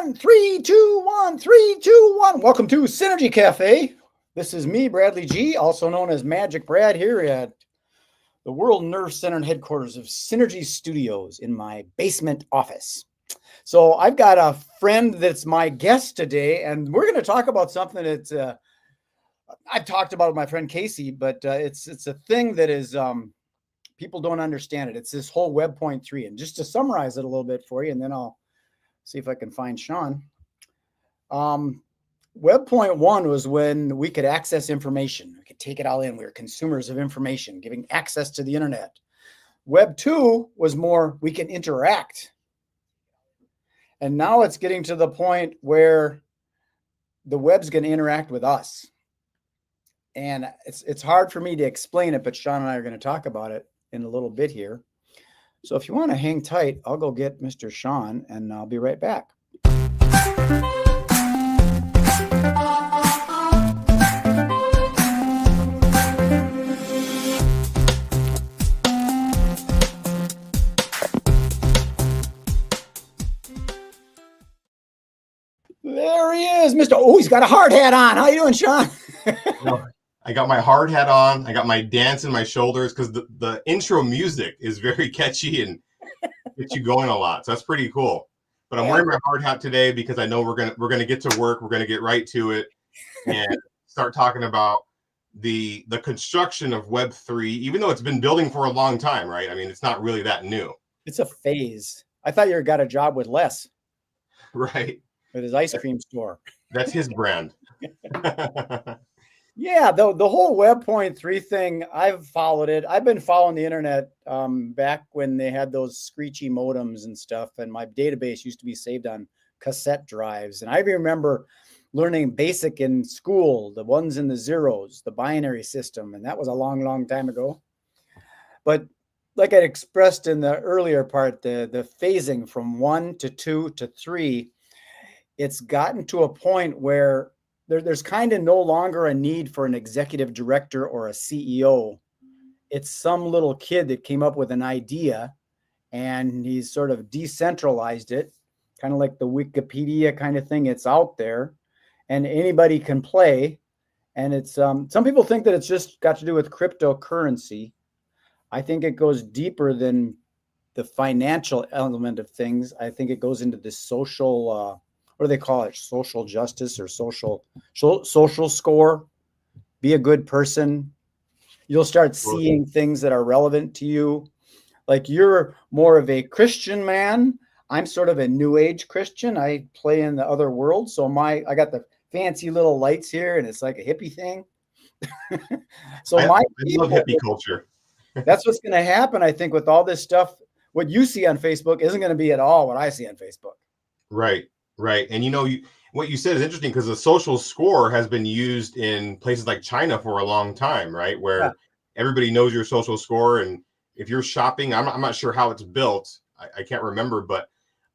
one. 3, 2, 1. 3, 2, 1. Welcome to Synergy Cafe. This is me, Bradley G, also known as Magic Brad, here at the World Nerve Center and headquarters of Synergy Studios in my basement office. So I've got a friend that's my guest today, and we're going to talk about something that I've talked about with my friend Casey, but it's a thing that is people don't understand it. It's this whole Web.3, and just to summarize it a little bit for you, and then I'll see if I can find Sean. Web.1 was when we could access information. We could take it all in. We were consumers of information, giving access to the internet. Web2 was more we can interact. And now it's getting to the point where the web's going to interact with us. And it's hard for me to explain it, but Sean and I are going to talk about it in a little bit here. So if you want to hang tight, I'll go get Mr. Sean and I'll be right back. There he is, Mr. Oh, he's got a hard hat on. How you doing, Sean? I got my hard hat on. I got my dance in my shoulders because the intro music is very catchy and gets you going a lot. So that's pretty cool. But I'm wearing my hard hat today because I know we're gonna get to work. We're gonna get right to it and start talking about the construction of Web3, even though it's been building for a long time, right? I mean, it's not really that new. It's a phase. I thought you got a job with Les. Right. With his ice cream store. That's his brand. Yeah, the whole Web.3 thing, I've followed it. I've been following the internet back when they had those screechy modems and stuff, and my database used to be saved on cassette drives. And I remember learning BASIC in school, the ones and the zeros, the binary system, and that was a long, long time ago. But like I expressed in the earlier part, the phasing from 1 to 2 to 3, it's gotten to a point where there's kind of no longer a need for an executive director or a CEO. It's some little kid that came up with an idea and he's sort of decentralized it, kind of like the Wikipedia kind of thing. It's out there and anybody can play. And it's some people think that it's just got to do with cryptocurrency. I think it goes deeper than the financial element of things. I think it goes into the social what do they call it? Social justice or social score. Be a good person. You'll start seeing things that are relevant to you. Like you're more of a Christian man. I'm sort of a new age Christian. I play in the other world. So I got the fancy little lights here and it's like a hippie thing. So I love hippie culture. That's what's going to happen, I think, with all this stuff. What you see on Facebook isn't going to be at all what I see on Facebook. Right. Right. And what you said is interesting because the social score has been used in places like China for a long time, right? Where everybody knows your social score. And if you're shopping, I'm not sure how it's built. I can't remember. But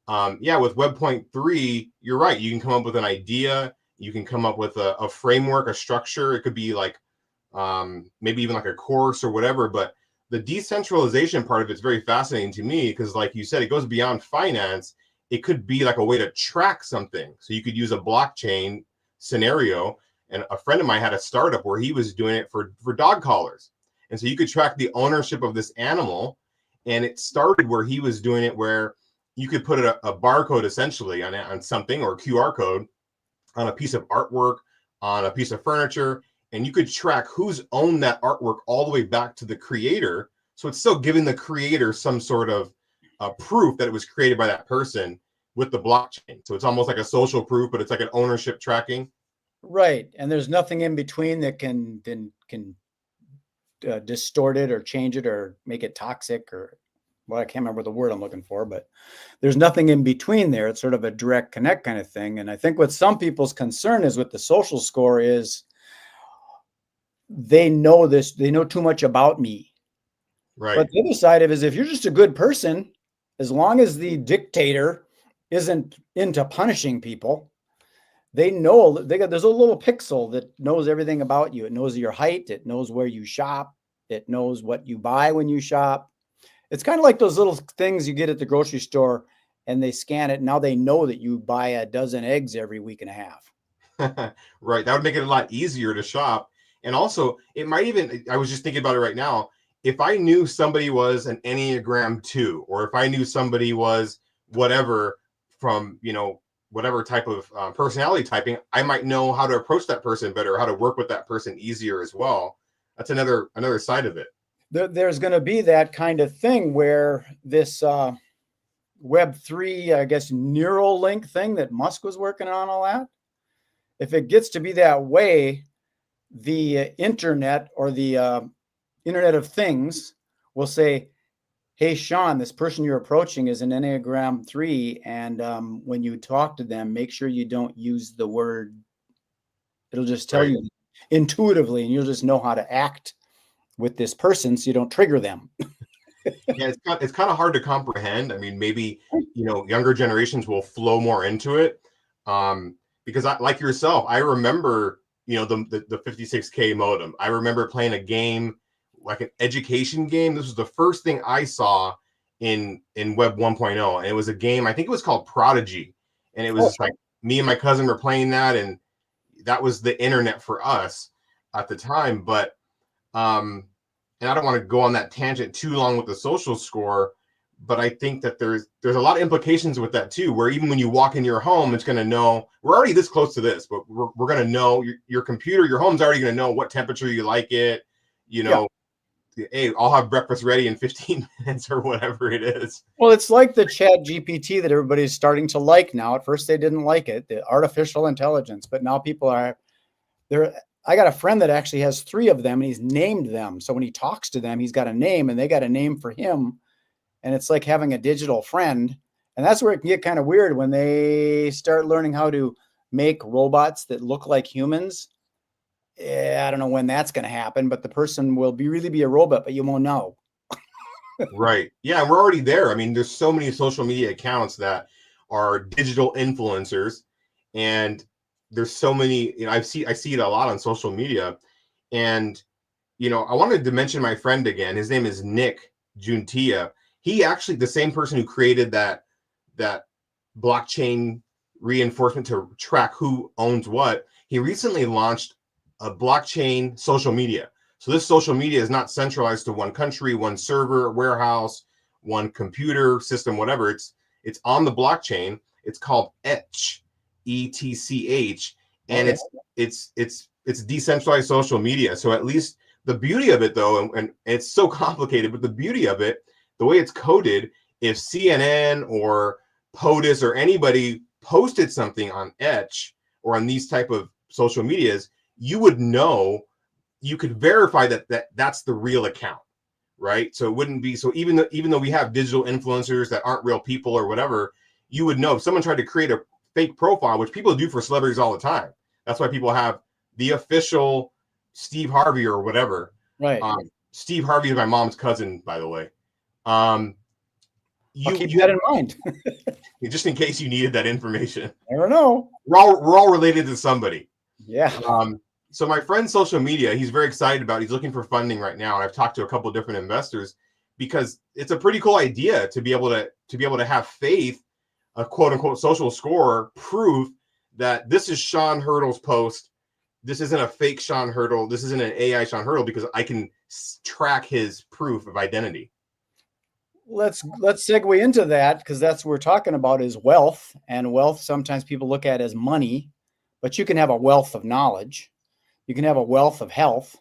with Web.3, you're right. You can come up with an idea. You can come up with a framework, a structure. It could be like maybe even like a course or whatever. But the decentralization part of it's very fascinating to me because like you said, it goes beyond finance. It could be like a way to track something. So you could use a blockchain scenario. And a friend of mine had a startup where he was doing it for dog collars. And so you could track the ownership of this animal. And it started where he was doing it where you could put a barcode essentially on something or a QR code on a piece of artwork, on a piece of furniture. And you could track who's owned that artwork all the way back to the creator. So it's still giving the creator some sort of proof that it was created by that person with the blockchain. So it's almost like a social proof, but it's like an ownership tracking. Right. And there's nothing in between that can distort it or change it or make it toxic or I can't remember the word I'm looking for, but there's nothing in between there. It's sort of a direct connect kind of thing. And I think what some people's concern is with the social score is they know too much about me. Right. But the other side of it is if you're just a good person, as long as the dictator isn't into punishing people, they know there's a little pixel that knows everything about you. It knows your height. It knows where you shop. It knows what you buy when you shop. It's kind of like those little things you get at the grocery store and they scan it. Now they know that you buy a dozen eggs every week and a half. Right. That would make it a lot easier to shop. And also, it might even, I was just thinking about it right now. If I knew somebody was an Enneagram 2, or if I knew somebody was whatever from, whatever type of personality typing, I might know how to approach that person better, how to work with that person easier as well. That's another side of it. There's going to be that kind of thing where this Web3, I guess, neural link thing that Musk was working on, all that. If it gets to be that way, the internet or the Internet of Things will say, hey, Sean, this person you're approaching is an Enneagram 3. And when you talk to them, make sure you don't use the word. It'll just tell you intuitively, and you'll just know how to act with this person so you don't trigger them. Yeah, it's kind of hard to comprehend. I mean, maybe, younger generations will flow more into it. Because like yourself, I remember, the 56K modem. I remember playing a game, like an education game. This was the first thing I saw in Web 1.0. And it was a game, I think it was called Prodigy. And it was just like me and my cousin were playing that. And that was the internet for us at the time. But, and I don't want to go on that tangent too long with the social score, but I think that there's a lot of implications with that too, where even when you walk in your home, it's going to know, we're already this close to this, but we're going to know your computer, your home's already going to know what temperature you like it, hey, I'll have breakfast ready in 15 minutes or whatever it is. Well, it's like the Chat GPT that everybody's starting to like now. At first they didn't like it, the artificial intelligence, but now people are there. I got a friend that actually has 3 of them, and he's named them. So when he talks to them, he's got a name, and they got a name for him. And it's like having a digital friend. And that's where it can get kind of weird when they start learning how to make robots that look like humans. I don't know when that's going to happen, but the person will really be a robot, but you won't know. Right. Yeah, we're already there. I mean, there's so many social media accounts that are digital influencers, and there's so many, I see it a lot on social media. And, I wanted to mention my friend again. His name is Nick Juntia. He actually, the same person who created that blockchain reinforcement to track who owns what, he recently launched a blockchain social media. So this social media is not centralized to one country, one server, warehouse, one computer system, whatever. It's on the blockchain. It's called Etch, ETCH, and it's decentralized social media. So at least the beauty of it, though, and it's so complicated, but the beauty of it, the way it's coded, if CNN or POTUS or anybody posted something on Etch or on these type of social medias, you would know, you could verify that's the real account, right? So it wouldn't be, so even though we have digital influencers that aren't real people or whatever, you would know if someone tried to create a fake profile, which people do for celebrities all the time. That's why people have the official Steve Harvey or whatever. Right. Steve Harvey is my mom's cousin, by the way. I'll keep that in mind. Just in case you needed that information. I don't know. We're all related to somebody. Yeah. So my friend's social media, he's very excited about. He's looking for funding right now, and I've talked to a couple of different investors because it's a pretty cool idea to be able to have faith, a quote unquote social score, proof that this is Sean Hurdle's post. This isn't a fake Sean Hurdle. This isn't an AI Sean Hurdle, because I can track his proof of identity. Let's segue into that, because that's what we're talking about is wealth. And wealth, sometimes people look at as money, but you can have a wealth of knowledge. You can have a wealth of health.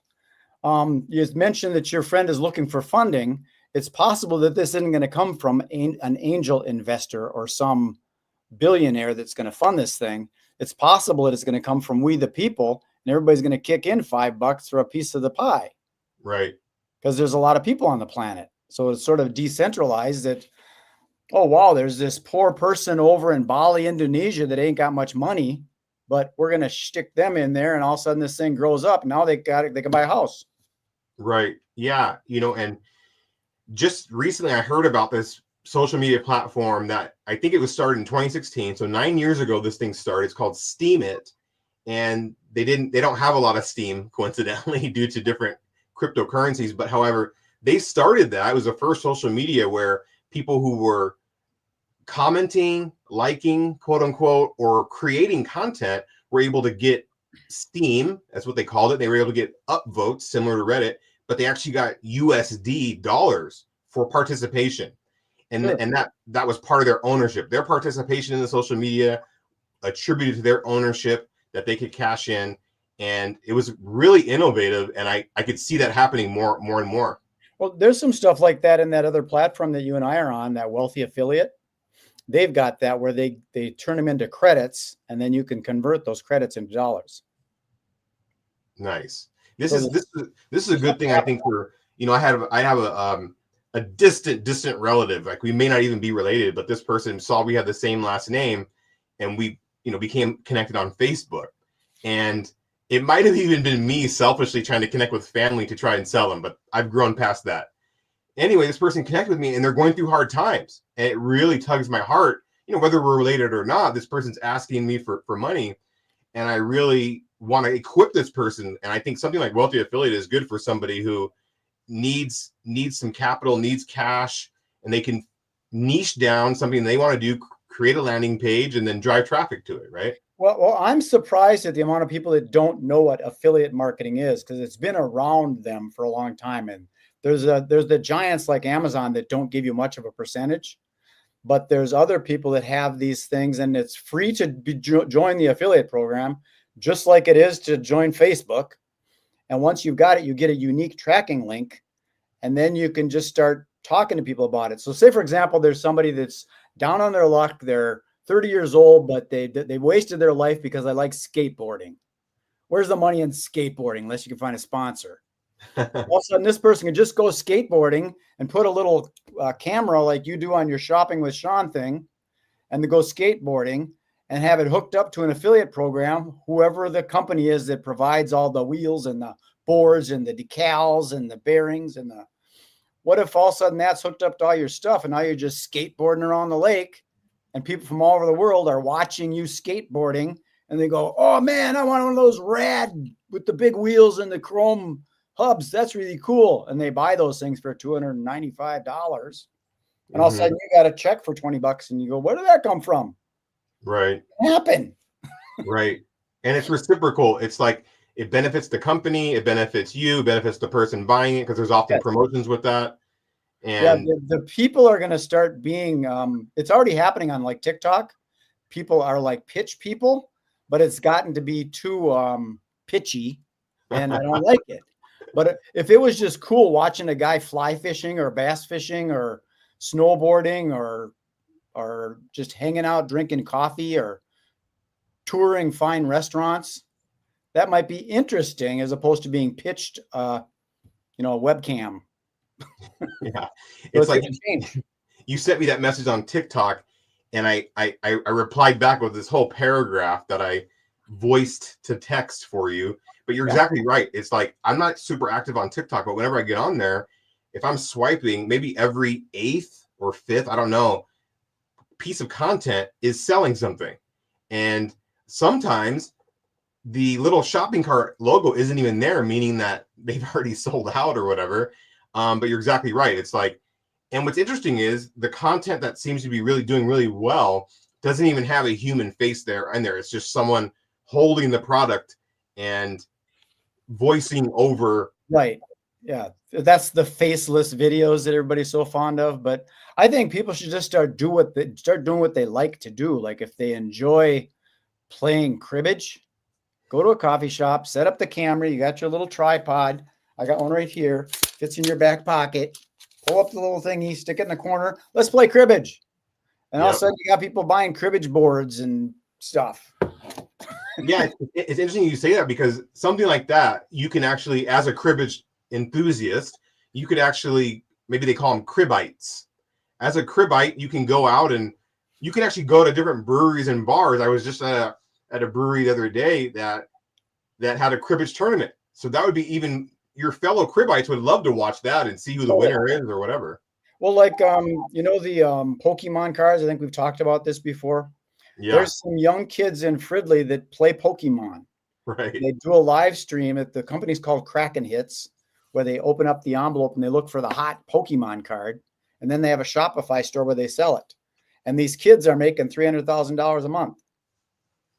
You mentioned that your friend is looking for funding. It's possible that this isn't going to come from an angel investor or some billionaire that's going to fund this thing. It's possible that it's going to come from we the people, and everybody's going to kick in $5 for a piece of the pie. Right. Because there's a lot of people on the planet. So it's sort of decentralized that, oh, wow, there's this poor person over in Bali, Indonesia that ain't got much money, but we're going to stick them in there, and all of a sudden this thing grows up. Now they can buy a house. Right. Yeah. And just recently I heard about this social media platform that I think it was started in 2016. So 9 years ago, this thing started. It's called Steam It. And they don't have a lot of steam, coincidentally, due to different cryptocurrencies. But however, they started that. It was the first social media where people who were commenting, liking, quote unquote, or creating content were able to get Steam, that's what they called it. They were able to get upvotes similar to Reddit, but they actually got USD dollars for participation. And, Sure. and that was part of their ownership. Their participation in the social media attributed to their ownership that they could cash in. And it was really innovative. And I could see that happening more and more. Well, there's some stuff like that in that other platform that you and I are on, that Wealthy Affiliate. They've got that where they turn them into credits, and then you can convert those credits into dollars. Nice. This is a good thing, I think, for, I have a distant relative. Like, we may not even be related, but this person saw we had the same last name, and we became connected on Facebook. And it might have even been me selfishly trying to connect with family to try and sell them, but I've grown past that. Anyway, this person connected with me, and they're going through hard times, and it really tugs my heart. Whether we're related or not, this person's asking me for money, and I really want to equip this person. And I think something like Wealthy Affiliate is good for somebody who needs some capital, needs cash, and they can niche down something they want to do, create a landing page, and then drive traffic to it, right? Well, I'm surprised at the amount of people that don't know what affiliate marketing is, because it's been around them for a long time. And there's the giants like Amazon that don't give you much of a percentage, but there's other people that have these things, and it's free to join the affiliate program, just like it is to join Facebook. And once you've got it, you get a unique tracking link, and then you can just start talking to people about it. So say, for example, there's somebody that's down on their luck. They're 30 years old, but they wasted their life because they like skateboarding. Where's the money in skateboarding unless you can find a sponsor? All of a sudden, this person can just go skateboarding and put a little camera like you do on your Shopping with Sean thing, and they go skateboarding and have it hooked up to an affiliate program, whoever the company is that provides all the wheels and the boards and the decals and the bearings and the. What if all of a sudden that's hooked up to all your stuff, and now you're just skateboarding around the lake, and people from all over the world are watching you skateboarding, and they go, "Oh man, I want one of those rad with the big wheels and the chrome hubs. That's really cool." And they buy those things for $295. And all of a sudden you got a check for $20, and you go, "Where did that come from?" Right. What happened? Right. And it's reciprocal. It's like, it benefits the company, it benefits you, benefits the person buying it, because there's often promotions with that. And the people are going to start being, it's already happening on like TikTok. People are like pitch people, but it's gotten to be too pitchy, and I don't like it. But if it was just cool watching a guy fly fishing or bass fishing or snowboarding or just hanging out, drinking coffee or touring fine restaurants, that might be interesting, as opposed to being pitched, a webcam. Yeah, So it's like change. You sent me that message on TikTok, and I replied back with this whole paragraph that I voiced to text for you. But you're exactly right. It's like, I'm not super active on TikTok, but whenever I get on there, if I'm swiping, maybe every 8th or 5th, I don't know, piece of content is selling something. And sometimes the little shopping cart logo isn't even there, meaning that they've already sold out or whatever. But you're exactly right. It's like, and what's interesting is the content that seems to be really doing really well doesn't even have a human face there. It's just someone holding the product and voicing over. Right. Yeah. That's the faceless videos that everybody's so fond of. But I think people should just start doing what they like to do. Like, if they enjoy playing cribbage, go to a coffee shop, set up the camera. You got your little tripod. I got one right here. Fits in your back pocket. Pull up the little thingy, stick it in the corner. Let's play cribbage. And all of a sudden you got people buying cribbage boards and stuff. Yeah, it's interesting you say that, because something like that, you can actually, as a cribbage enthusiast, you could actually, maybe they call them cribbites. As a cribbite, you can go out and you can actually go to different breweries and bars. I was just at a brewery the other day that had a cribbage tournament. So that would be, even your fellow cribbites would love to watch that and see who the winner is or whatever. Well, like, the Pokemon cards, I think we've talked about this before. Yeah. There's some young kids in Fridley that play Pokemon. Right. They do a live stream at the company's called Kraken Hits, where they open up the envelope and they look for the hot Pokemon card. And then they have a Shopify store where they sell it. and these kids are making $300,000 a month.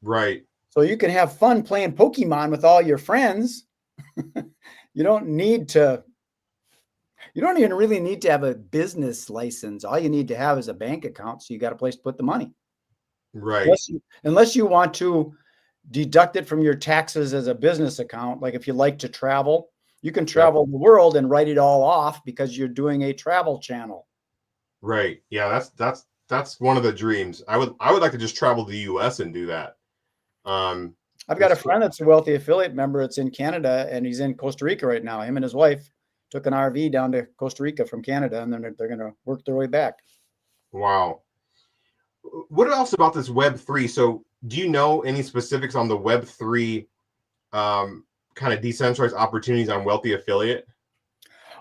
Right. So you can have fun playing Pokemon with all your friends. You don't need to, you don't even really need to have a business license. All you need to have is a bank account. So you got a place to put the money. Right. Unless you want to deduct it from your taxes as a business account. Like if you like to travel, you can travel the world and write it all off because you're doing a travel channel. Right. Yeah, that's one of the dreams. I would like to just travel to the US and do that. I've got a friend that's a wealthy affiliate member. It's in Canada and he's in Costa Rica right now. Him and his wife took an RV down to Costa Rica from Canada, and then they're going to work their way back. Wow. What else about this Web3? So do you know any specifics on the Web3 kind of decentralized opportunities on wealthy affiliate?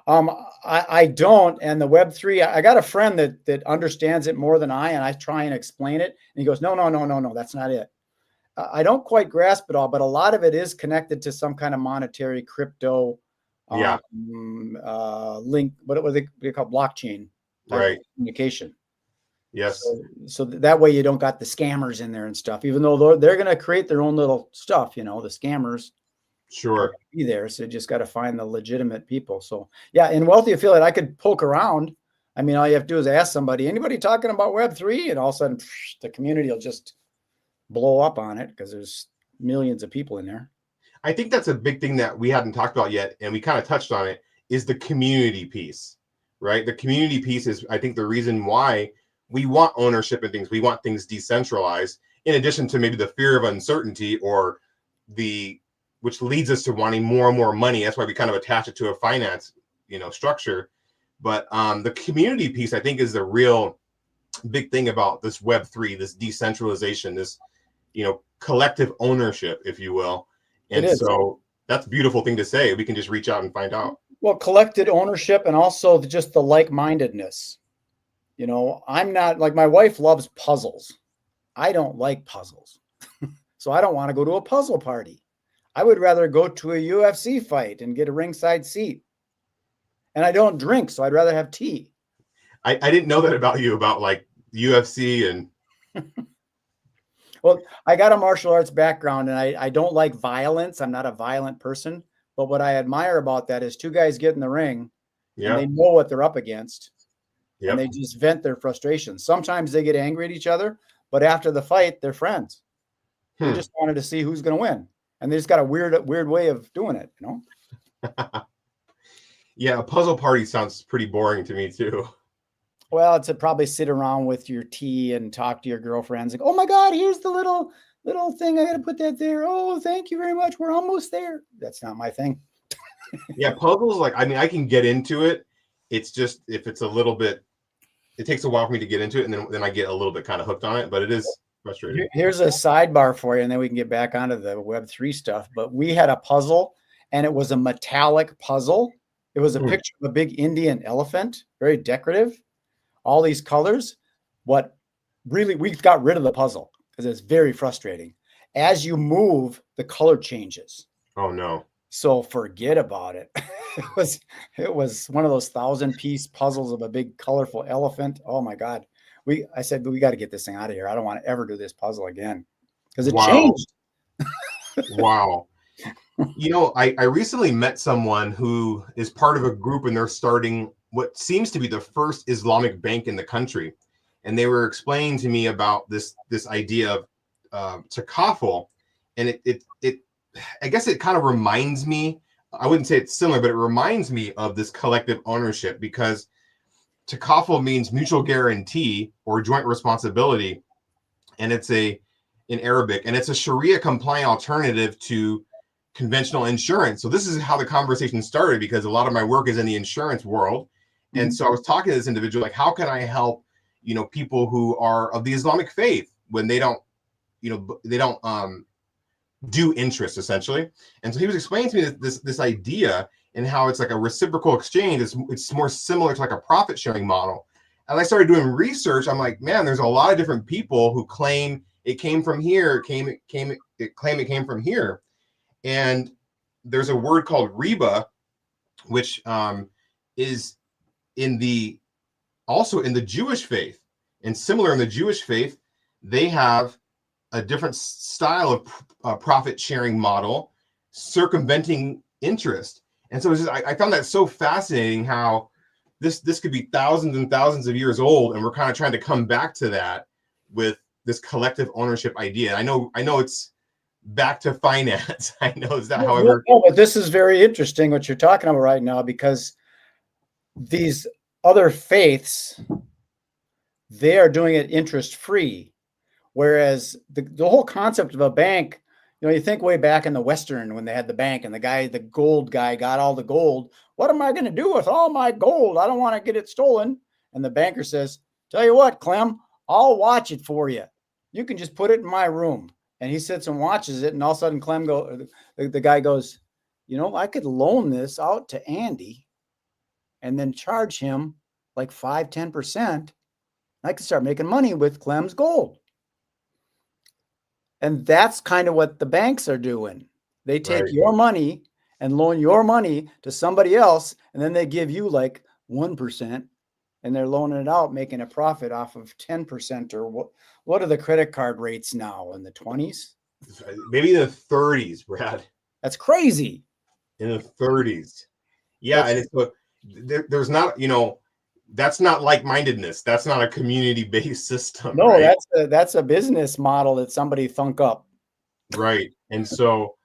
I don't. And the Web3, I got a friend that understands it more than and I try and explain it. And he goes, no, that's not it. I don't quite grasp it all, but a lot of it is connected to some kind of monetary crypto link, what they call blockchain right communication. Yes. So that way you don't got the scammers in there and stuff, even though they're going to create their own little stuff, the scammers sure be there. So you just got to find the legitimate people. So yeah, in wealthy affiliate, I could poke around. I mean, all you have to do is ask somebody, anybody talking about Web3? And all of a sudden the community will just blow up on it because there's millions of people in there. I think that's a big thing that we hadn't talked about yet, and we kind of touched on it, is the community piece, right? The community piece is, I think, the reason why we want ownership and things. We want things decentralized, in addition to maybe the fear of uncertainty or which leads us to wanting more and more money. That's why we kind of attach it to a finance, structure. But the community piece, I think, is the real big thing about this Web3, this decentralization, this, collective ownership, if you will. And so that's a beautiful thing to say. We can just reach out and find out. Well, collected ownership, and also just the like-mindedness. I'm not, like, my wife loves puzzles. I don't like puzzles. So I don't want to go to a puzzle party. I would rather go to a UFC fight and get a ringside seat. And I don't drink, so I'd rather have tea. I didn't know that about you, about like UFC and... Well, I got a martial arts background, and I don't like violence. I'm not a violent person. But what I admire about that is two guys get in the ring, and they know what they're up against, and they just vent their frustrations. Sometimes they get angry at each other, but after the fight, they're friends. They just wanted to see who's going to win. And they just got a weird way of doing it, Yeah, a puzzle party sounds pretty boring to me too. Well, to probably sit around with your tea and talk to your girlfriends. Like, oh my God, here's the little thing. I got to put that there. Oh, thank you very much. We're almost there. That's not my thing. Yeah, puzzles, like, I mean, I can get into it. It's just, if it's a little bit, it takes a while for me to get into it. And then I get a little bit kind of hooked on it, but it is frustrating. Here's a sidebar for you, and then we can get back onto the Web3 stuff. But we had a puzzle, and it was a metallic puzzle. It was a picture of a big Indian elephant, very decorative. All these colors. What really, we got rid of the puzzle because it's very frustrating. As you move, the color changes. Oh no. So forget about it. It was one of those 1,000-piece puzzles of a big colorful elephant. Oh my God. I said, we got to get this thing out of here. I don't want to ever do this puzzle again because it changed. Wow. I recently met someone who is part of a group, and they're starting what seems to be the first Islamic bank in the country. And they were explaining to me about this idea of takaful. And I guess it kind of reminds me, I wouldn't say it's similar, but it reminds me of this collective ownership, because takaful means mutual guarantee or joint responsibility. And it's in Arabic, and it's a Sharia compliant alternative to conventional insurance. So this is how the conversation started, because a lot of my work is in the insurance world. And so I was talking to this individual, like, how can I help, people who are of the Islamic faith when they don't do interest, essentially. And so he was explaining to me this idea and how it's like a reciprocal exchange. It's more similar to like a profit sharing model. And I started doing research. I'm like, man, there's a lot of different people who claim it came from here, claim it came from here. And there's a word called riba, which is also in the Jewish faith. And similar in the Jewish faith, they have a different style of profit sharing model, circumventing interest. And so I found that so fascinating how this could be thousands and thousands of years old, and we're kind of trying to come back to that with this collective ownership idea. I know it's back to finance. I know it's that, however. No, but this is very interesting what you're talking about right now, because these other faiths, they are doing it interest free. Whereas the whole concept of a bank, you think way back in the Western when they had the bank and the gold guy got all the gold. What am I going to do with all my gold? I don't want to get it stolen. And the banker says, tell you what, Clem, I'll watch it for you. You can just put it in my room. And he sits and watches it. And all of a sudden the guy goes, I could loan this out to Andy and then charge him like 5-10%. I could start making money with Clem's gold. And that's kind of what the banks are doing. They take your money and loan your money to somebody else, and then they give you like 1%, and they're loaning it out, making a profit off of 10%. Or what are the credit card rates now? In the 20s? Maybe in the 30s, Brad. That's crazy. In the 30s. Yeah, and there's not, that's not like-mindedness. That's not a community-based system. No, right? that's a business model that somebody thunk up. Right. And so,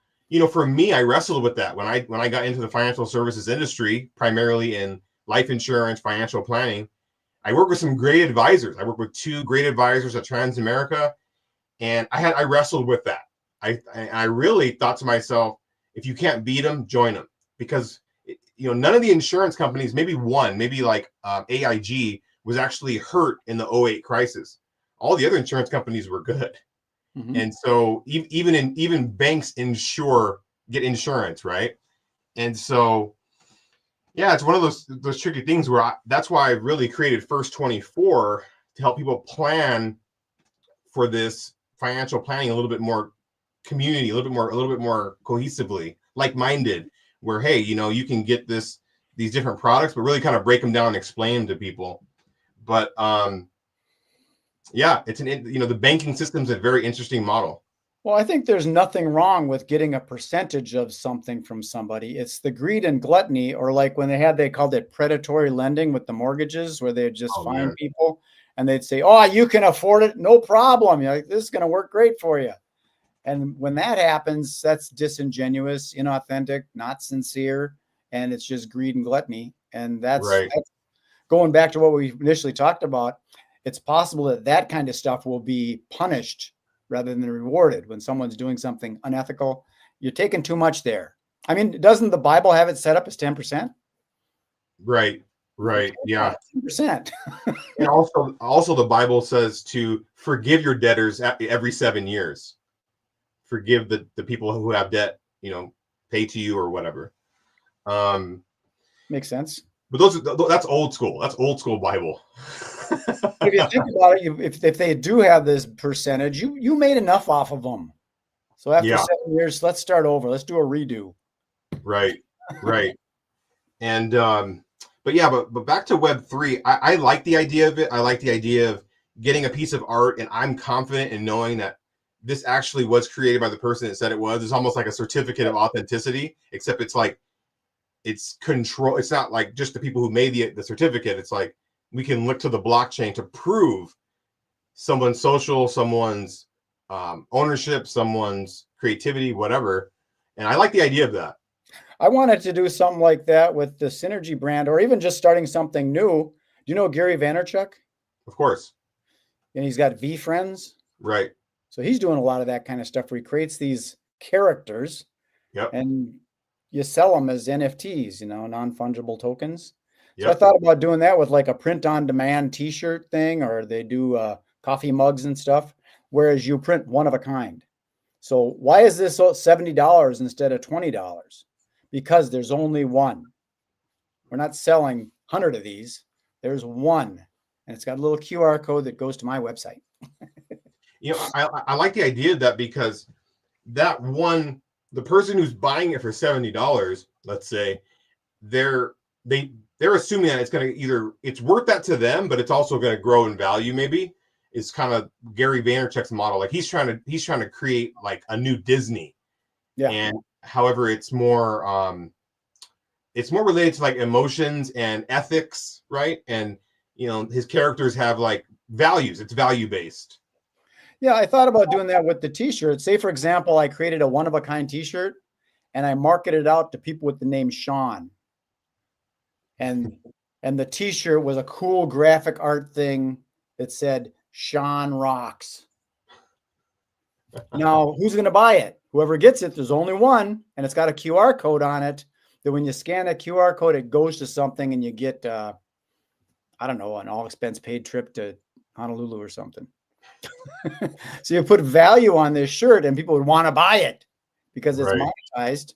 for me, I wrestled with that when I got into the financial services industry, primarily in life insurance, financial planning. I work with some great advisors. I work with 2 great advisors at Transamerica, and I wrestled with that. I really thought to myself, if you can't beat them, join them, because none of the insurance companies, maybe one, maybe like AIG, was actually hurt in the 2008 crisis. All the other insurance companies were good. Mm-hmm. And so even banks get insurance, right? And so, yeah, it's one of those tricky things where that's why I really created First 24 to help people plan for this financial planning a little bit more community, a little bit more cohesively, like-minded, where, hey, you can get these different products, but really kind of break them down and explain them to people. But yeah, it's the banking system's a very interesting model. Well, I think there's nothing wrong with getting a percentage of something from somebody. It's the greed and gluttony, or like when they called it predatory lending with the mortgages, where they'd just find people and they'd say, oh, you can afford it, no problem. You're like, this is going to work great for you. And when that happens, that's disingenuous, inauthentic, not sincere, and it's just greed and gluttony. And that's going back to what we initially talked about. It's possible that kind of stuff will be punished rather than rewarded when someone's doing something unethical. You're taking too much there. I mean, doesn't the Bible have it set up as 10%? Right. Yeah. 10%. And also the Bible says to forgive your debtors every 7 years. Forgive the people who have debt, pay to you or whatever. Makes sense. But that's old school. That's old school Bible. If you think about it, if they do have this percentage, you made enough off of them. So after 7 years, let's start over. Let's do a redo. Right. And but back to Web3, I like the idea of it. I like the idea of getting a piece of art, and I'm confident in knowing that this actually was created by the person that said it was. It's almost like a certificate of authenticity, except it's control. It's not like just the people who made the certificate. It's like we can look to the blockchain to prove someone's social, someone's ownership, someone's creativity, whatever. And I like the idea of that. I wanted to do something like that with the Synergy brand, or even just starting something new. Do you know Gary Vaynerchuk? Of course. And he's got VFriends. Right. So he's doing a lot of that kind of stuff where he creates these characters. Yep. And you sell them as NFTs, non-fungible tokens. Yep. So I thought about doing that with like a print-on-demand T-shirt thing, or they do coffee mugs and stuff, whereas you print one of a kind. So why is this $70 instead of $20? Because there's only one. We're not selling 100 of these. There's one, and it's got a little QR code that goes to my website. I like the idea of that, because that one, the person who's buying it for $70, let's say, they're assuming that it's worth that to them, but it's also going to grow in value. Maybe is kind of Gary Vaynerchuk's model. Like he's trying to create like a new Disney. Yeah. And however, it's more related to like emotions and ethics, right? And his characters have like values. It's value based. Yeah, I thought about doing that with the t-shirt. Say, for example, I created a one-of-a-kind t-shirt and I marketed it out to people with the name Sean. And the t-shirt was a cool graphic art thing that said Sean rocks. Now, who's going to buy it? Whoever gets it, there's only one, and it's got a QR code on it that when you scan that QR code, it goes to something and you get, I don't know, an all expense paid trip to Honolulu or something. So you put value on this shirt and people would want to buy it because it's monetized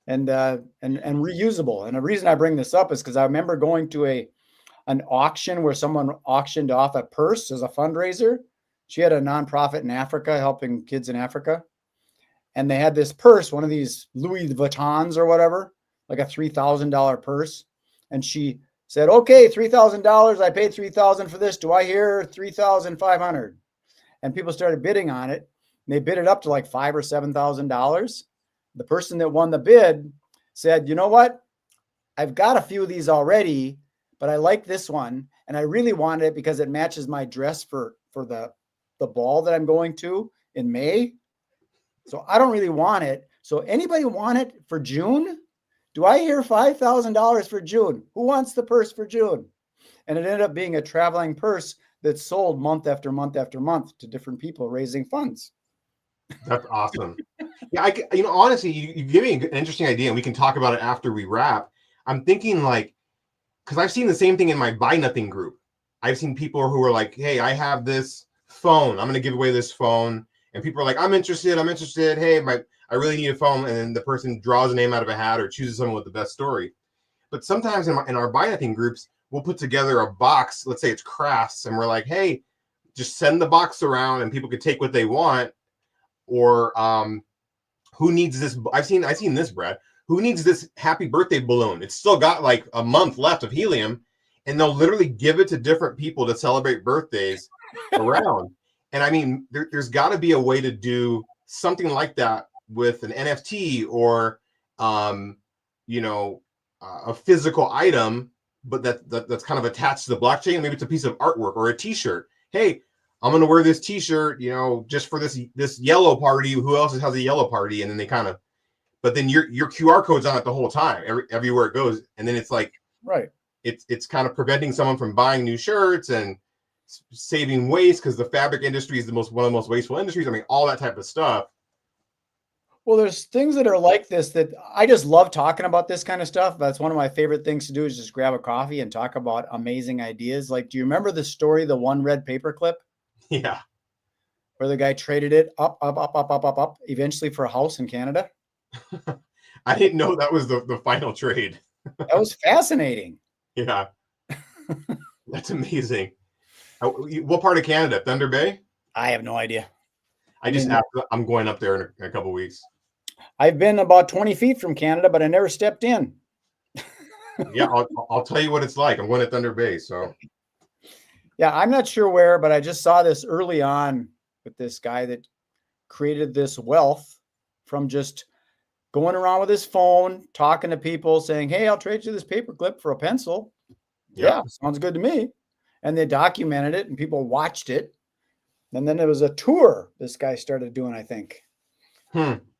and reusable. And the reason I bring this up is because I remember going to an auction where someone auctioned off a purse as a fundraiser. She had a nonprofit in Africa helping kids in Africa. And they had this purse, one of these Louis Vuittons or whatever, like a $3,000 purse. And she said, okay, $3,000. I paid $3,000 for this. Do I hear $3,500? And people started bidding on it. And they bid it up to like $5,000 or $7,000. The person that won the bid said, you know what? I've got a few of these already, but I like this one. And I really want it because it matches my dress for the ball that I'm going to in May. So I don't really want it. So anybody want it for June? Do I hear $5,000 for June? Who wants the purse for June? And it ended up being a traveling purse that sold month after month after month to different people raising funds. That's awesome. Yeah, honestly, you give me an interesting idea, and we can talk about it after we wrap. I'm thinking like, because I've seen the same thing in my Buy Nothing group. I've seen people who are like, hey, I have this phone. I'm going to give away this phone. And people are like, I'm interested. Hey, I really need a phone. And then the person draws a name out of a hat or chooses someone with the best story. But sometimes in our Buy Nothing groups, we'll put together a box. Let's say it's crafts. And we're like, hey, just send the box around and people can take what they want. Or who needs this? I've seen this, Brad. Who needs this happy birthday balloon? It's still got like a month left of helium. And they'll literally give it to different people to celebrate birthdays around. And I mean, there's got to be a way to do something like that with an NFT or, a physical item, but that's kind of attached to the blockchain. Maybe it's a piece of artwork or a T-shirt. Hey, I'm going to wear this T-shirt, just for this yellow party. Who else has a yellow party? And then they kind of, but then your QR code's on it the whole time, everywhere it goes. And then it's like, right. It's kind of preventing someone from buying new shirts and saving waste because the fabric industry is one of the most wasteful industries. I mean, all that type of stuff. Well, there's things that are like this that I just love talking about this kind of stuff. That's one of my favorite things to do is just grab a coffee and talk about amazing ideas. Like, do you remember the story, the one red paperclip? Yeah. Where the guy traded it up, eventually for a house in Canada? I didn't know that was the final trade. That was fascinating. Yeah. That's amazing. What part of Canada? Thunder Bay? I have no idea. I'm going up there in a couple of weeks. I've been about 20 feet from Canada, but I never stepped in. Yeah, I'll tell you what it's like. I'm going to Thunder Bay, so. Yeah, I'm not sure where, but I just saw this early on with this guy that created this wealth from just going around with his phone, talking to people, saying, hey, I'll trade you this paperclip for a pencil. Yeah, sounds good to me. And they documented it and people watched it. And then there was a tour this guy started doing, I think.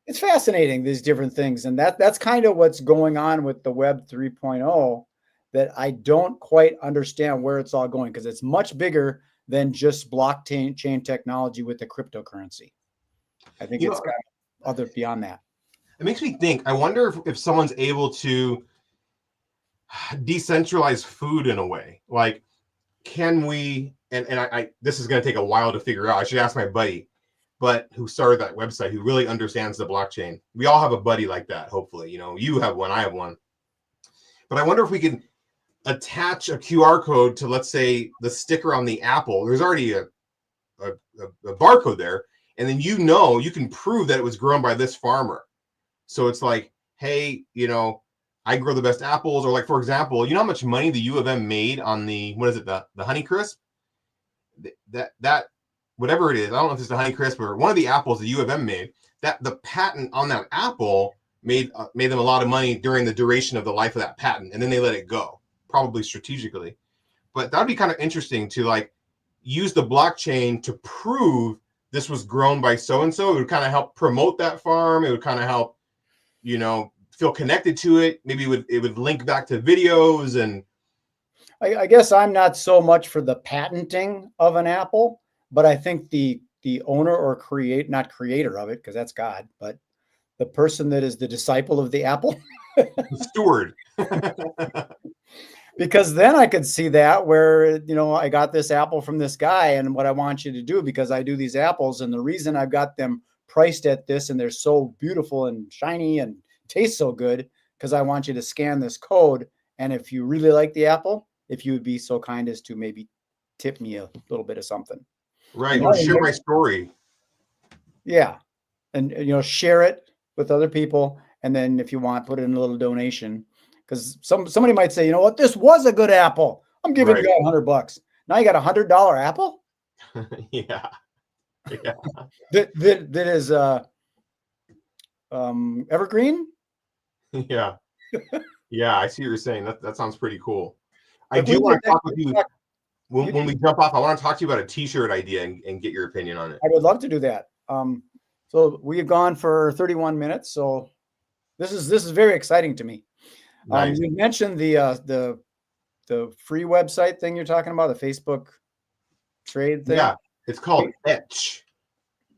It's fascinating, these different things. And that's kind of what's going on with the Web 3.0 that I don't quite understand where it's all going, because it's much bigger than just blockchain technology with the cryptocurrency. I think it's got other beyond that. It makes me think, I wonder if someone's able to decentralize food in a way. Like, can we, and I this is going to take a while to figure out. I should ask my buddy, but who started that website, who really understands the blockchain. We all have a buddy like that, hopefully. You have one, I have one. But I wonder if we can attach a QR code to, let's say, the sticker on the apple. There's already a barcode there. And then you can prove that it was grown by this farmer. So it's like, hey, I grow the best apples, or like, for example, you know how much money the U of M made on the, what is it, the Honeycrisp? That whatever it is, I don't know if it's the Honeycrisp or one of the apples the U of M made, that the patent on that apple made them a lot of money during the duration of the life of that patent, and then they let it go, probably strategically. But that'd be kind of interesting to like use the blockchain to prove this was grown by so and so. It would kind of help promote that farm. It would kind of help, you know, feel connected to it. Maybe it would link back to videos. And I guess I'm not so much for the patenting of an apple, but I think the owner or not creator of it, because that's God, but the person that is the disciple of the apple. steward. Because then I could see that where, you know, I got this apple from this guy, and what I want you to do, because I do these apples, and the reason I've got them priced at this and they're so beautiful and shiny and taste so good, because I want you to scan this code. And if you really like the apple, if you would be so kind as to maybe tip me a little bit of something. Right. Or share my story. Yeah. And, you know, share it with other people. And then if you want, put in a little donation, because somebody might say, you know what, this was a good apple. I'm giving you $100. Now you got $100 apple. Yeah. Yeah. That is evergreen. Yeah. Yeah. I see what you're saying. That sounds pretty cool. I do want to talk with you when we jump off. I want to talk to you about a t-shirt idea and get your opinion on it. I would love to do that. So we've gone for 31 minutes. So this is very exciting to me. Nice. You mentioned the free website thing you're talking about, the Facebook trade thing. Yeah, it's called Etch.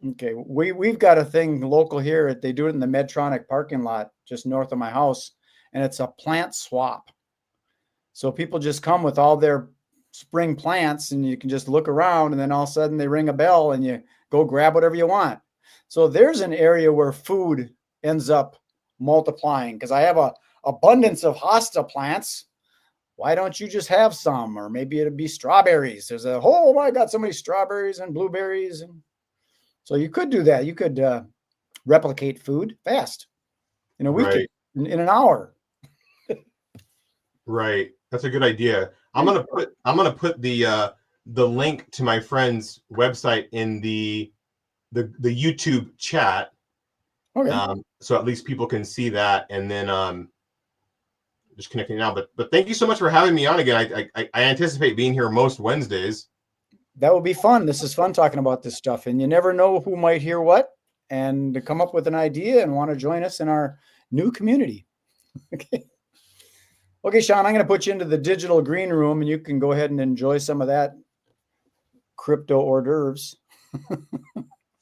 Okay, we've got a thing local here. They do it in the Medtronic parking lot just north of my house, and it's a plant swap. So people just come with all their spring plants, and you can just look around, and then all of a sudden they ring a bell, and you go grab whatever you want. So there's an area where food ends up multiplying, because I have a abundance of hosta plants. Why don't you just have some? Or maybe it'd be strawberries. There's a whole, I got so many strawberries and blueberries. And so you could do that. You could replicate food fast in a week, in an hour. Right. That's a good idea. I'm gonna put the link to my friend's website in the YouTube chat. Okay. So at least people can see that, and then just connecting now. But thank you so much for having me on again. I anticipate being here most Wednesdays. That would be fun. This is fun talking about this stuff, and you never know who might hear what and to come up with an idea and want to join us in our new community. Okay, Sean, I'm going to put you into the digital green room, and you can go ahead and enjoy some of that crypto hors d'oeuvres.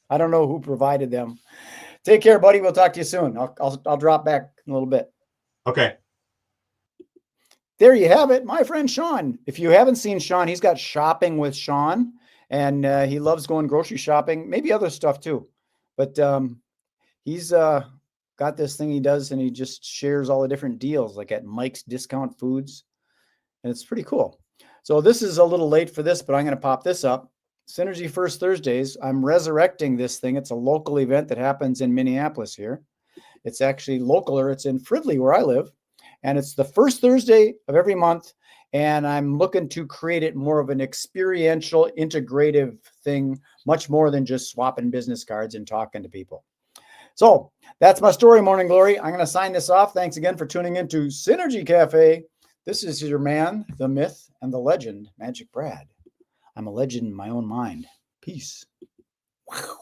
I don't know who provided them. Take care, buddy. We'll talk to you soon. I'll drop back in a little bit. Okay. There you have it, my friend Sean. If you haven't seen Sean, he's got Shopping with Sean, and he loves going grocery shopping, maybe other stuff too. But he's got this thing he does, and he just shares all the different deals, like at Mike's Discount Foods, and it's pretty cool. So this is a little late for this, but I'm going to pop this up. Synergy First Thursdays. I'm resurrecting this thing. It's a local event that happens in Minneapolis here. It's actually localer. It's in Fridley, where I live. And it's the first Thursday of every month. And I'm looking to create it more of an experiential, integrative thing, much more than just swapping business cards and talking to people. So that's my story, Morning Glory. I'm going to sign this off. Thanks again for tuning into Synergy Cafe. This is your man, the myth, and the legend, Magic Brad. I'm a legend in my own mind. Peace. Wow.